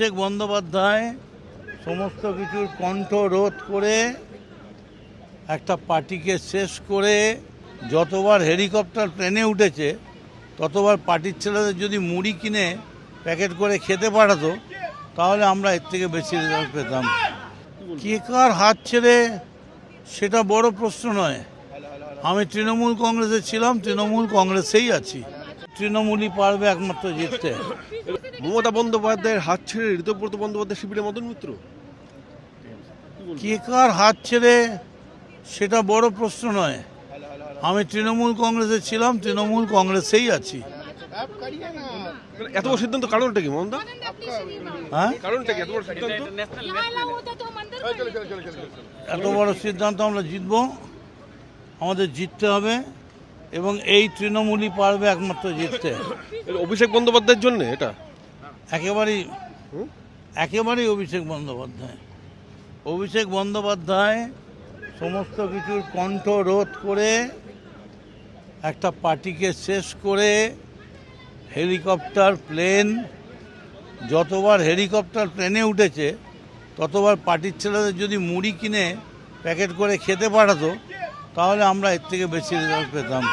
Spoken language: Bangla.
অভিষেক বন্দ্যোপাধ্যায় সমস্ত কিছুর কণ্ঠ রোধ করে একটা পার্টিকে শেষ করে যতবার হেলিকপ্টার প্লেনে উঠেছে ততবার পার্টির ছেলেদের যদি মুড়ি কিনে প্যাকেট করে খেতে পাঠাতো তাহলে আমরা এর থেকে বেশি রেজাল্ট পেতাম। কে কার হাত ছেড়ে সেটা বড় প্রশ্ন নয়। আমি তৃণমূল কংগ্রেসে ছিলাম, তৃণমূল কংগ্রেসেই আছি। তৃণমূলই পারবে একমাত্র জিততে। মমতা বন্দ্যোপাধ্যায়ের হাত ছেড়ে ঋতব্রত বন্দ্যোপাধ্যায় শিবিরে মদন মিত্র। কে কার হাত ছেড়ে সেটা বড় প্রশ্ন নয়। আমি তৃণমূল কংগ্রেসে ছিলাম, তৃণমূল কংগ্রেসেই আছি। এত বড় সিদ্ধান্ত কারণটা কি মমতা? হ্যাঁ, কারণটা কি এত বড় সিদ্ধান্ত? এত বড় সিদ্ধান্ত আমরা জিতবো, আমাদের জিততে হবে এবং এই তৃণমূলই পারবে একমাত্র জিততে। অভিষেক বন্দ্যোপাধ্যায়ের জন্য এটা একেবারেই অভিষেক বন্দ্যোপাধ্যায়। অভিষেক বন্দ্যোপাধ্যায় সমস্ত কিছুর কণ্ঠ রোধ করে একটা পার্টিকে শেষ করে হেলিকপ্টার প্লেন যতবার হেলিকপ্টার প্লেনে উঠেছে ততবার পার্টির ছেলেদের যদি মুড়ি কিনে প্যাকেট করে খেতে পাঠাতো তাহলে আমরা এর থেকে বেশি রেজাল্ট পেতাম।